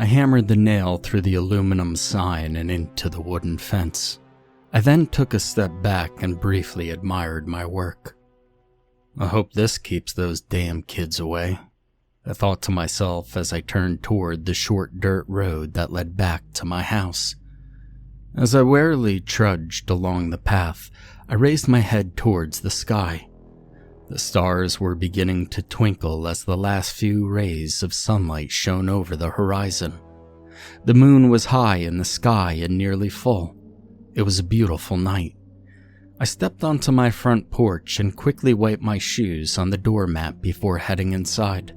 I hammered the nail through the aluminum sign and into the wooden fence. I then took a step back and briefly admired my work. I hope this keeps those damn kids away, I thought to myself as I turned toward the short dirt road that led back to my house. As I warily trudged along the path, I raised my head towards the sky. The stars were beginning to twinkle as the last few rays of sunlight shone over the horizon. The moon was high in the sky and nearly full. It was a beautiful night. I stepped onto my front porch and quickly wiped my shoes on the doormat before heading inside.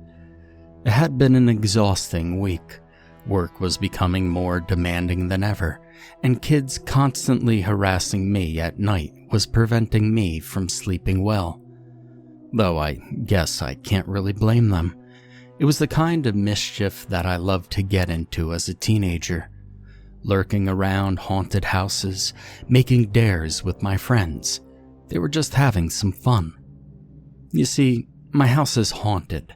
It had been an exhausting week. Work was becoming more demanding than ever, and kids constantly harassing me at night was preventing me from sleeping well. Though I guess I can't really blame them. It was the kind of mischief that I loved to get into as a teenager. Lurking around haunted houses, making dares with my friends. They were just having some fun. You see, my house is haunted.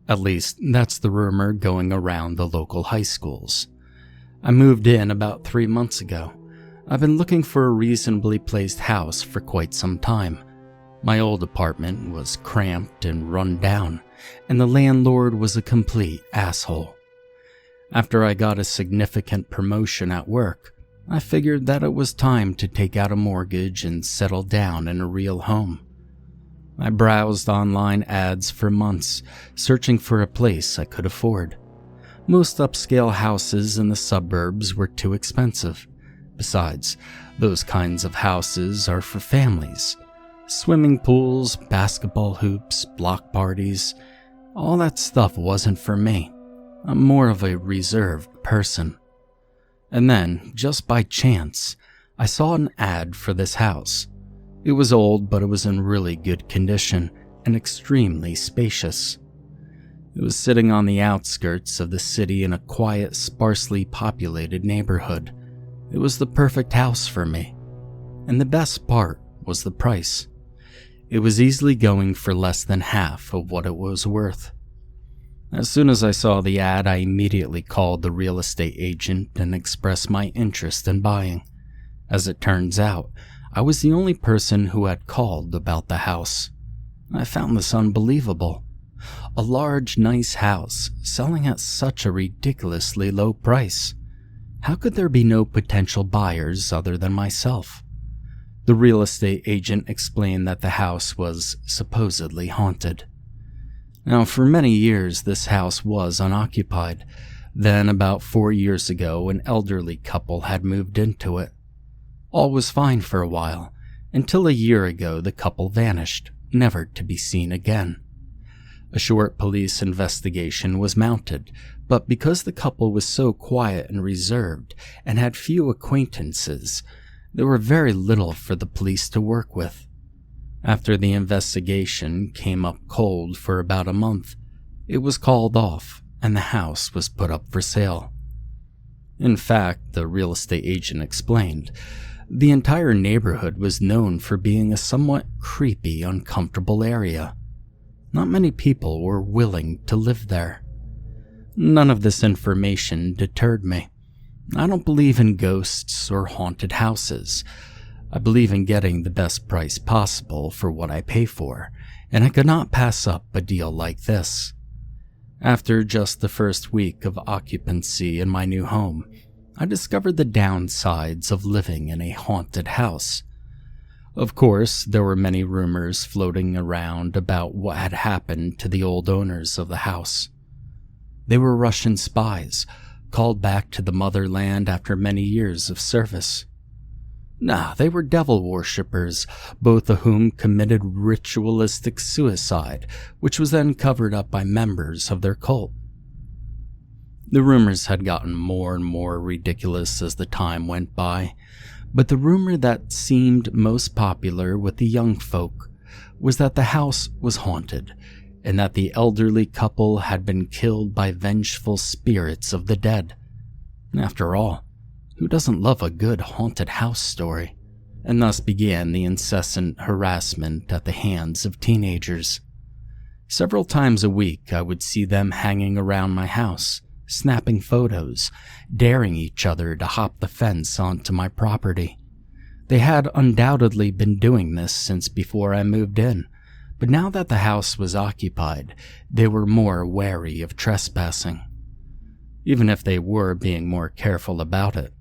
At least, that's the rumor going around the local high schools. I moved in about 3 months ago. I've been looking for a reasonably placed house for quite some time. My old apartment was cramped and run down, and the landlord was a complete asshole. After I got a significant promotion at work, I figured that it was time to take out a mortgage and settle down in a real home. I browsed online ads for months, searching for a place I could afford. Most upscale houses in the suburbs were too expensive. Besides, those kinds of houses are for families. Swimming pools, basketball hoops, block parties, all that stuff wasn't for me. I'm more of a reserved person. And then, just by chance, I saw an ad for this house. It was old, but it was in really good condition and extremely spacious. It was sitting on the outskirts of the city in a quiet, sparsely populated neighborhood. It was the perfect house for me. And the best part was the price. It was easily going for less than half of what it was worth. As soon as I saw the ad, I immediately called the real estate agent and expressed my interest in buying. As it turns out, I was the only person who had called about the house. I found this unbelievable. A large, nice house selling at such a ridiculously low price. How could there be no potential buyers other than myself? The real estate agent explained that the house was supposedly haunted. Now, for many years, this house was unoccupied. Then, about 4 years ago, an elderly couple had moved into it. All was fine for a while, until a year ago the couple vanished, never to be seen again. A short police investigation was mounted, but because the couple was so quiet and reserved and had few acquaintances, there were very little for the police to work with. After the investigation came up cold for about a month, it was called off and the house was put up for sale. In fact, the real estate agent explained, the entire neighborhood was known for being a somewhat creepy, uncomfortable area. Not many people were willing to live there. None of this information deterred me. I don't believe in ghosts or haunted houses. I believe in getting the best price possible for what I pay for, and I could not pass up a deal like this. After just the first week of occupancy in my new home, I discovered the downsides of living in a haunted house. Of course, there were many rumors floating around about what had happened to the old owners of the house. They were Russian spies, called back to the motherland after many years of service. They were devil worshippers, both of whom committed ritualistic suicide, which was then covered up by members of their cult. The rumors had gotten more and more ridiculous as the time went by, but the rumor that seemed most popular with the young folk was that the house was haunted, and that the elderly couple had been killed by vengeful spirits of the dead. After all, who doesn't love a good haunted house story? And thus began the incessant harassment at the hands of teenagers. Several times a week I would see them hanging around my house, snapping photos, daring each other to hop the fence onto my property. They had undoubtedly been doing this since before I moved in, but now that the house was occupied, they were more wary of trespassing. Even if they were being more careful about it,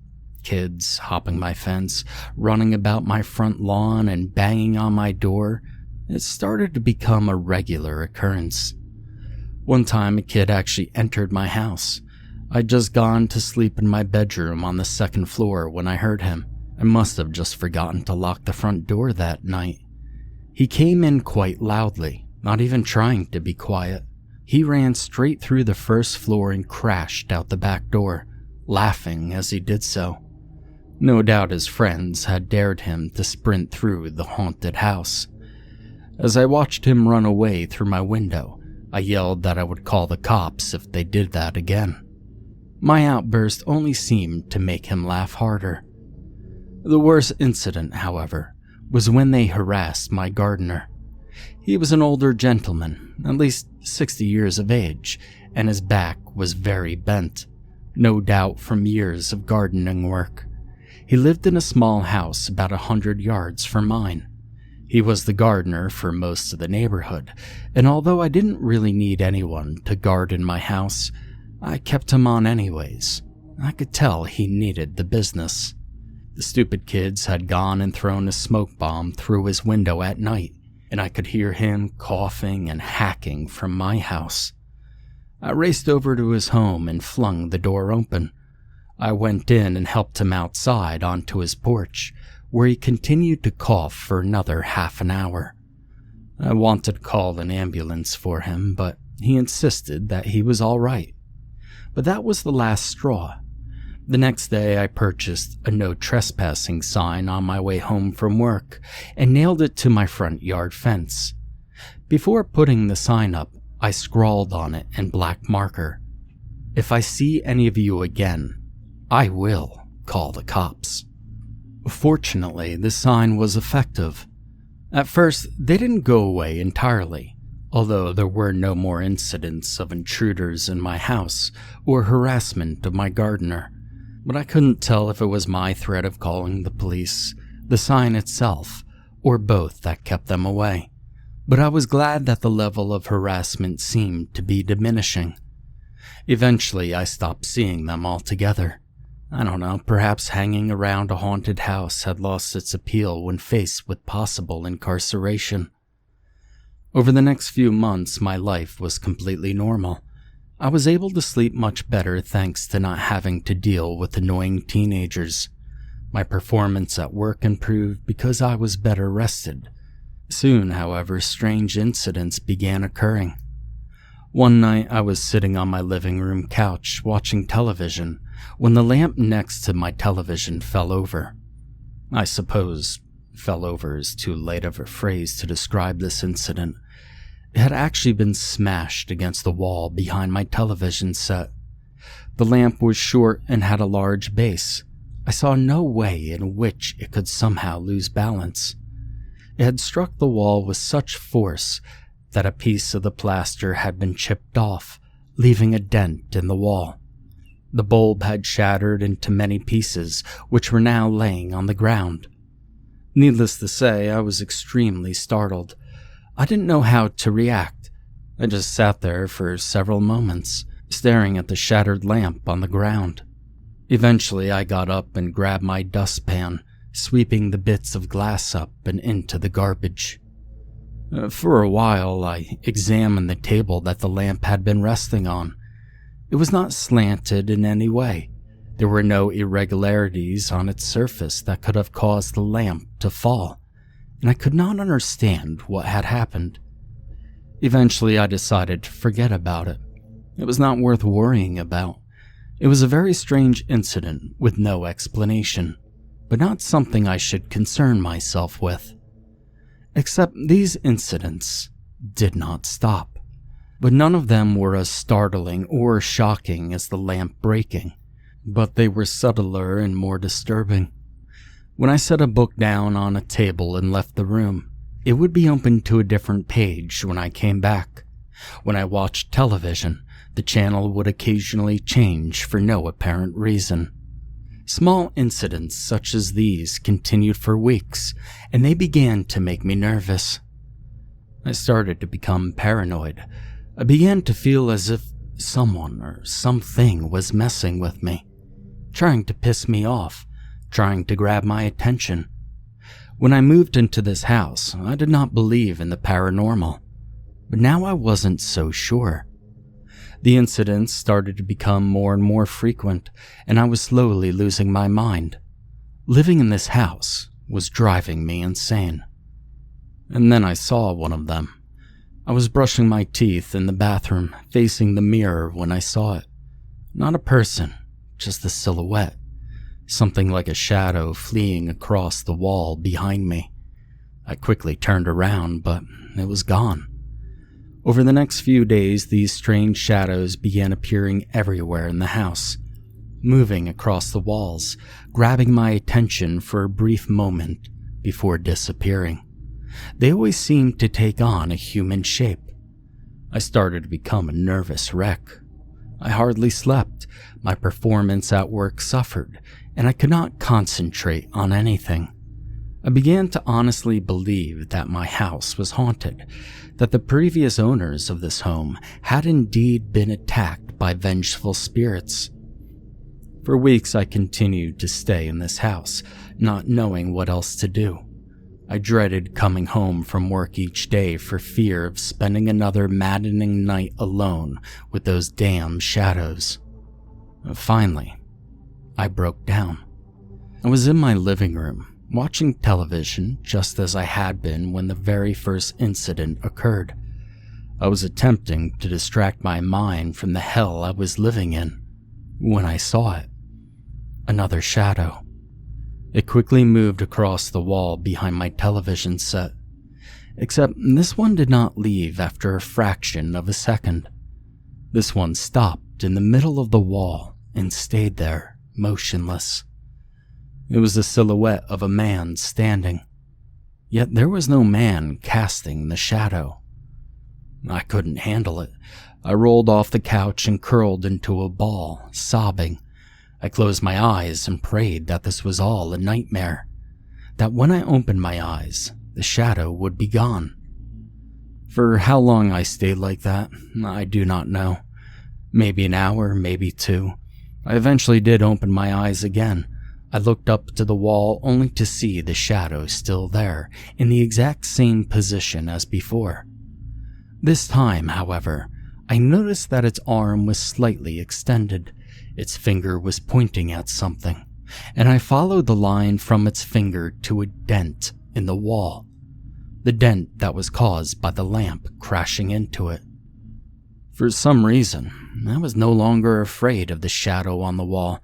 kids hopping my fence, running about my front lawn, and banging on my door, it started to become a regular occurrence. One time, a kid actually entered my house. I'd just gone to sleep in my bedroom on the second floor when I heard him. I must have just forgotten to lock the front door that night. He came in quite loudly, not even trying to be quiet. He ran straight through the first floor and crashed out the back door, laughing as he did so. No doubt his friends had dared him to sprint through the haunted house. As I watched him run away through my window, I yelled that I would call the cops if they did that again. My outburst only seemed to make him laugh harder. The worst incident, however, was when they harassed my gardener. He was an older gentleman, at least 60 years of age, and his back was very bent, no doubt from years of gardening work. He lived in a small house about 100 yards from mine. He was the gardener for most of the neighborhood, and although I didn't really need anyone to garden my house, I kept him on anyways. I could tell he needed the business. The stupid kids had gone and thrown a smoke bomb through his window at night, and I could hear him coughing and hacking from my house. I raced over to his home and flung the door open. I went in and helped him outside onto his porch, where he continued to cough for another half an hour. I wanted to call an ambulance for him, but he insisted that he was all right. But that was the last straw. The next day, I purchased a no trespassing sign on my way home from work and nailed it to my front yard fence. Before putting the sign up, I scrawled on it in black marker, "If I see any of you again, I will call the cops." Fortunately, the sign was effective. At first, they didn't go away entirely, although there were no more incidents of intruders in my house or harassment of my gardener. But I couldn't tell if it was my threat of calling the police, the sign itself, or both that kept them away. But I was glad that the level of harassment seemed to be diminishing. Eventually, I stopped seeing them altogether. I don't know, perhaps hanging around a haunted house had lost its appeal when faced with possible incarceration. Over the next few months, my life was completely normal. I was able to sleep much better thanks to not having to deal with annoying teenagers. My performance at work improved because I was better rested. Soon, however, strange incidents began occurring. One night, I was sitting on my living room couch watching television when the lamp next to my television fell over. I suppose fell over is too late of a phrase to describe this incident. It had actually been smashed against the wall behind my television set. The lamp was short and had a large base. I saw no way in which it could somehow lose balance. It had struck the wall with such force that a piece of the plaster had been chipped off, leaving a dent in the wall. The bulb had shattered into many pieces, which were now laying on the ground. Needless to say, I was extremely startled. I didn't know how to react. I just sat there for several moments, staring at the shattered lamp on the ground. Eventually, I got up and grabbed my dustpan, sweeping the bits of glass up and into the garbage. For a while, I examined the table that the lamp had been resting on. It was not slanted in any way. There were no irregularities on its surface that could have caused the lamp to fall, and I could not understand what had happened. Eventually, I decided to forget about it. It was not worth worrying about. It was a very strange incident with no explanation, but not something I should concern myself with. Except these incidents did not stop, but none of them were as startling or shocking as the lamp breaking, but they were subtler and more disturbing. When I set a book down on a table and left the room, it would be open to a different page when I came back. When I watched television, the channel would occasionally change for no apparent reason. Small incidents such as these continued for weeks, and they began to make me nervous. I started to become paranoid. I began to feel as if someone or something was messing with me, trying to piss me off, trying to grab my attention. When I moved into this house, I did not believe in the paranormal, but now I wasn't so sure. The incidents started to become more and more frequent, and I was slowly losing my mind. Living in this house was driving me insane. And then I saw one of them. I was brushing my teeth in the bathroom, facing the mirror when I saw it. Not a person, just a silhouette. Something like a shadow fleeing across the wall behind me. I quickly turned around, but it was gone. Over the next few days, these strange shadows began appearing everywhere in the house, moving across the walls, grabbing my attention for a brief moment before disappearing. They always seemed to take on a human shape. I started to become a nervous wreck. I hardly slept, my performance at work suffered, and I could not concentrate on anything. I began to honestly believe that my house was haunted, that the previous owners of this home had indeed been attacked by vengeful spirits. For weeks I continued to stay in this house, not knowing what else to do. I dreaded coming home from work each day for fear of spending another maddening night alone with those damn shadows. Finally, I broke down. I was in my living room, watching television just as I had been when the very first incident occurred. I was attempting to distract my mind from the hell I was living in when I saw it. Another shadow. It quickly moved across the wall behind my television set, except this one did not leave after a fraction of a second. This one stopped in the middle of the wall and stayed there, motionless. It was the silhouette of a man standing, yet there was no man casting the shadow. I couldn't handle it. I rolled off the couch and curled into a ball, sobbing. I closed my eyes and prayed that this was all a nightmare, that when I opened my eyes, the shadow would be gone. For how long I stayed like that, I do not know. Maybe an hour, maybe two. I eventually did open my eyes again. I looked up to the wall only to see the shadow still there, in the exact same position as before. This time, however, I noticed that its arm was slightly extended. Its finger was pointing at something, and I followed the line from its finger to a dent in the wall. The dent that was caused by the lamp crashing into it. For some reason, I was no longer afraid of the shadow on the wall.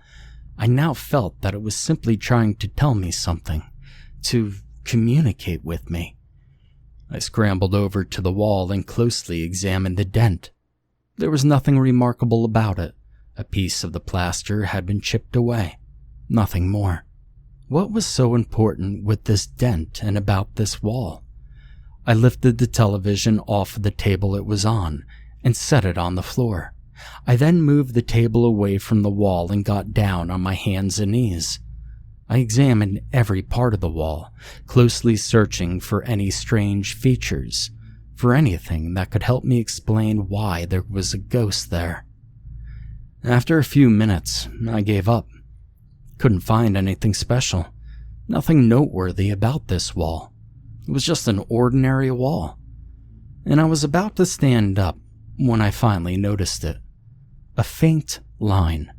I now felt that it was simply trying to tell me something, to communicate with me. I scrambled over to the wall and closely examined the dent. There was nothing remarkable about it. A piece of the plaster had been chipped away. Nothing more. What was so important with this dent and about this wall? I lifted the television off of the table it was on and set it on the floor. I then moved the table away from the wall and got down on my hands and knees. I examined every part of the wall, closely searching for any strange features, for anything that could help me explain why there was a ghost there. After a few minutes, I gave up. Couldn't find anything special, nothing noteworthy about this wall. It was just an ordinary wall. And I was about to stand up when I finally noticed it. A faint line,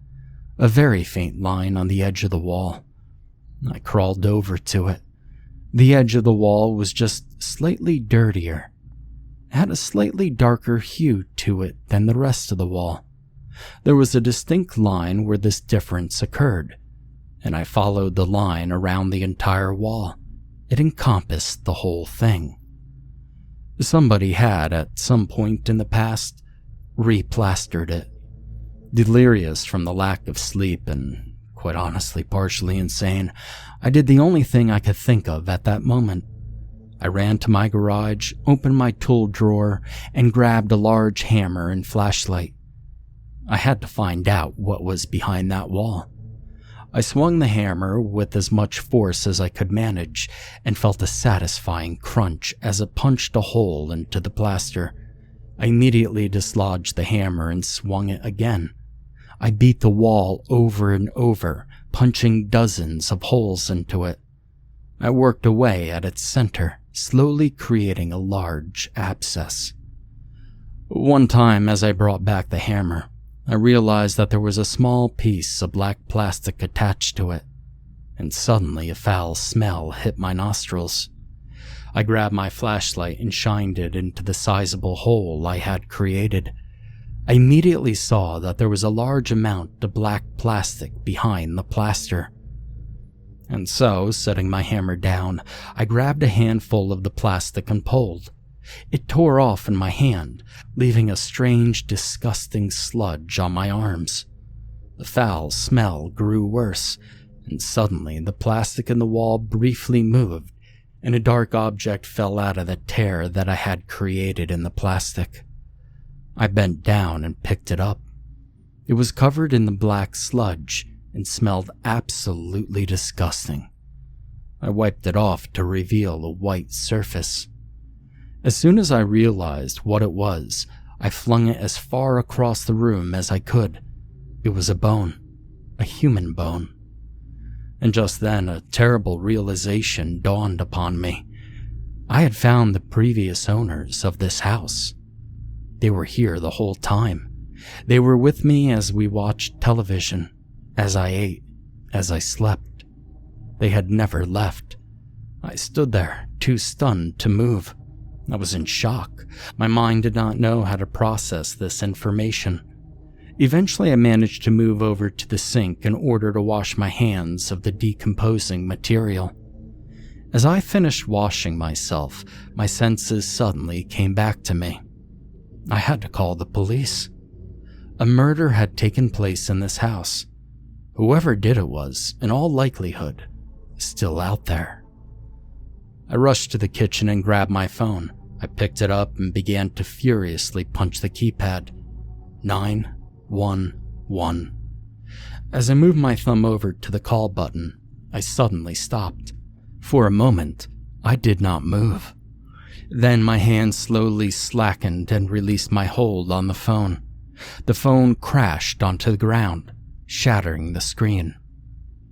a very faint line on the edge of the wall. I crawled over to it. The edge of the wall was just slightly dirtier. It had a slightly darker hue to it than the rest of the wall. There was a distinct line where this difference occurred, and I followed the line around the entire wall. It encompassed the whole thing. Somebody had, at some point in the past, replastered it. Delirious from the lack of sleep and, quite honestly, partially insane, I did the only thing I could think of at that moment. I ran to my garage, opened my tool drawer, and grabbed a large hammer and flashlight. I had to find out what was behind that wall. I swung the hammer with as much force as I could manage and felt a satisfying crunch as it punched a hole into the plaster. I immediately dislodged the hammer and swung it again. I beat the wall over and over, punching dozens of holes into it. I worked away at its center, slowly creating a large abscess. One time, as I brought back the hammer, I realized that there was a small piece of black plastic attached to it, and suddenly a foul smell hit my nostrils. I grabbed my flashlight and shined it into the sizable hole I had created. I immediately saw that there was a large amount of black plastic behind the plaster. And so, setting my hammer down, I grabbed a handful of the plastic and pulled. It tore off in my hand, leaving a strange, disgusting sludge on my arms. The foul smell grew worse, and suddenly the plastic in the wall briefly moved, and a dark object fell out of the tear that I had created in the plastic. I bent down and picked it up. It was covered in the black sludge and smelled absolutely disgusting. I wiped it off to reveal a white surface. As soon as I realized what it was, I flung it as far across the room as I could. It was a bone, a human bone. And just then, a terrible realization dawned upon me. I had found the previous owners of this house. They were here the whole time. They were with me as we watched television, as I ate, as I slept. They had never left. I stood there, too stunned to move. I was in shock. My mind did not know how to process this information. Eventually, I managed to move over to the sink in order to wash my hands of the decomposing material. As I finished washing myself, my senses suddenly came back to me. I had to call the police. A murder had taken place in this house. Whoever did it was, in all likelihood, still out there. I rushed to the kitchen and grabbed my phone. I picked it up and began to furiously punch the keypad. 911. As I moved my thumb over to the call button, I suddenly stopped. For a moment, I did not move. Then my hand slowly slackened and released my hold on the phone. The phone crashed onto the ground, shattering the screen.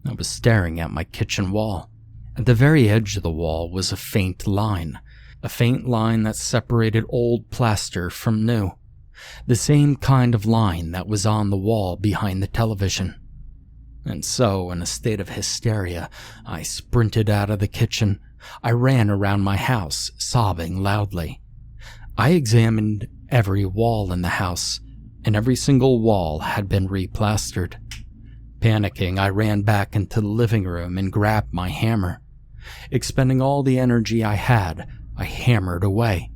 I was staring at my kitchen wall. At the very edge of the wall was a faint line that separated old plaster from new. The same kind of line that was on the wall behind the television. And so, in a state of hysteria, I sprinted out of the kitchen. I ran around my house, sobbing loudly. I examined every wall in the house, and every single wall had been replastered. Panicking, I ran back into the living room and grabbed my hammer. Expending all the energy I had, I hammered away.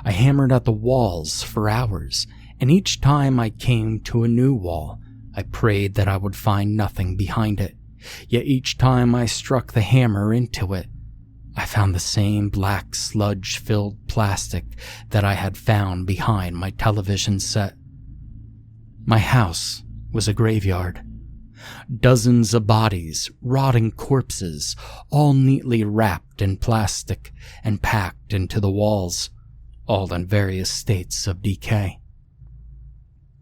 I hammered at the walls for hours, and each time I came to a new wall, I prayed that I would find nothing behind it. Yet each time I struck the hammer into it, I found the same black sludge-filled plastic that I had found behind my television set. My house was a graveyard. Dozens of bodies, rotting corpses, all neatly wrapped in plastic and packed into the walls, all in various states of decay.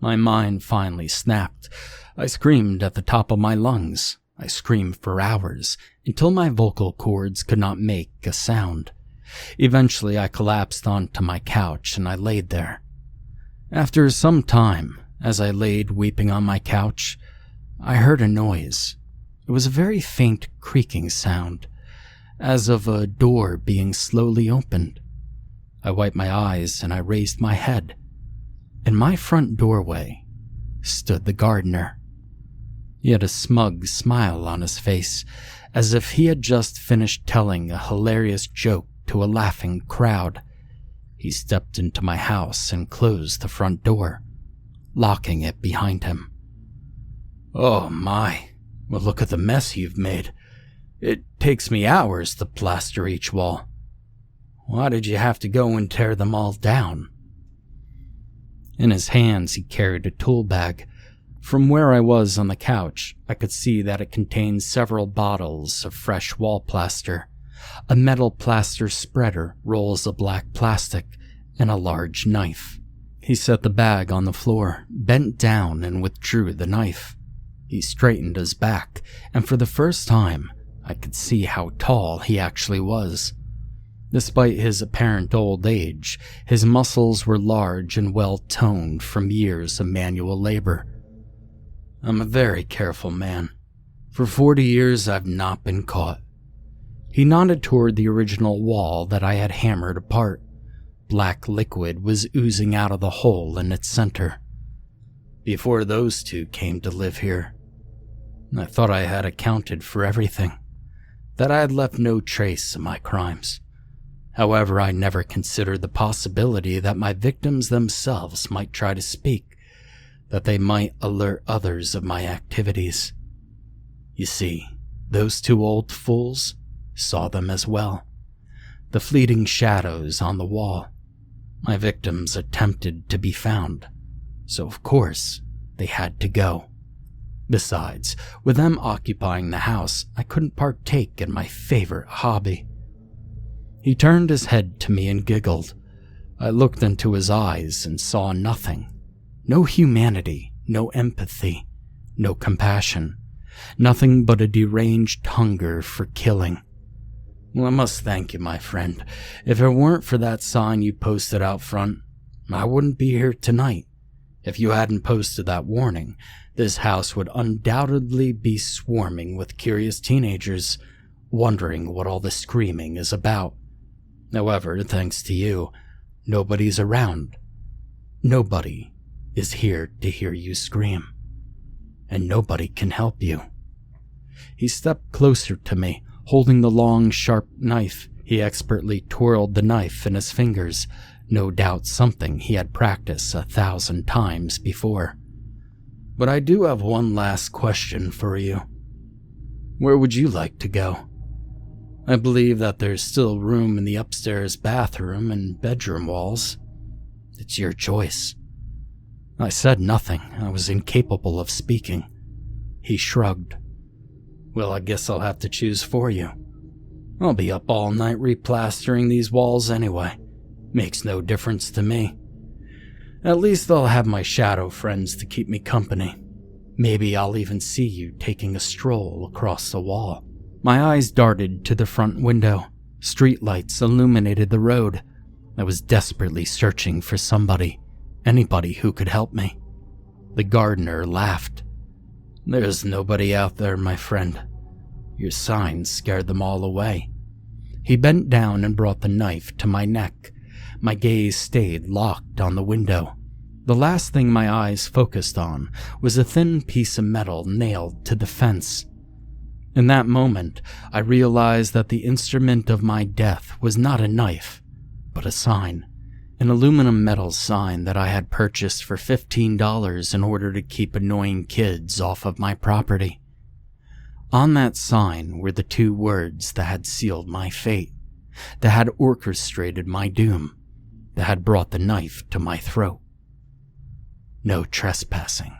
My mind finally snapped. I screamed at the top of my lungs. I screamed for hours, until my vocal cords could not make a sound. Eventually, I collapsed onto my couch and I laid there. After some time, as I laid weeping on my couch, I heard a noise. It was a very faint creaking sound, as of a door being slowly opened. I wiped my eyes and I raised my head. In my front doorway stood the gardener. He had a smug smile on his face, as if he had just finished telling a hilarious joke to a laughing crowd. He stepped into my house and closed the front door, locking it behind him. "Oh my, well look at the mess you've made. It takes me hours to plaster each wall." Why did you have to go and tear them all down? In his hands, he carried a tool bag. From where I was on the couch, I could see that it contained several bottles of fresh wall plaster, a metal plaster spreader, rolls of black plastic, and a large knife. He set the bag on the floor, bent down, and withdrew the knife. He straightened his back, and for the first time, I could see how tall he actually was. Despite his apparent old age, his muscles were large and well-toned from years of manual labor. I'm a very careful man. For 40 years, I've not been caught. He nodded toward the original wall that I had hammered apart. Black liquid was oozing out of the hole in its center. Before those two came to live here, I thought I had accounted for everything, that I had left no trace of my crimes. However, I never considered the possibility that my victims themselves might try to speak, that they might alert others of my activities. You see, those two old fools saw them as well. The fleeting shadows on the wall. My victims attempted to be found, so of course they had to go. Besides, with them occupying the house, I couldn't partake in my favorite hobby. He turned his head to me and giggled. I looked into his eyes and saw nothing. No humanity, no empathy, no compassion. Nothing but a deranged hunger for killing. Well, I must thank you, my friend. If it weren't for that sign you posted out front, I wouldn't be here tonight. If you hadn't posted that warning, this house would undoubtedly be swarming with curious teenagers, wondering what all the screaming is about. However, thanks to you, nobody's around. Nobody is here to hear you scream. And nobody can help you. He stepped closer to me, holding the long, sharp knife. He expertly twirled the knife in his fingers, no doubt something he had practiced 1,000 times before. But I do have one last question for you. Where would you like to go? I believe that there's still room in the upstairs bathroom and bedroom walls. It's your choice. I said nothing. I was incapable of speaking. He shrugged. Well, I guess I'll have to choose for you. I'll be up all night replastering these walls anyway. Makes no difference to me. At least I'll have my shadow friends to keep me company. Maybe I'll even see you taking a stroll across the wall. My eyes darted to the front window. Streetlights illuminated the road. I was desperately searching for somebody, anybody who could help me. The gardener laughed. There's nobody out there, my friend. Your sign scared them all away. He bent down and brought the knife to my neck. My gaze stayed locked on the window. The last thing my eyes focused on was a thin piece of metal nailed to the fence. In that moment, I realized that the instrument of my death was not a knife, but a sign. An aluminum metal sign that I had purchased for $15 in order to keep annoying kids off of my property. On that sign were the two words that had sealed my fate, that had orchestrated my doom, that had brought the knife to my throat. No trespassing.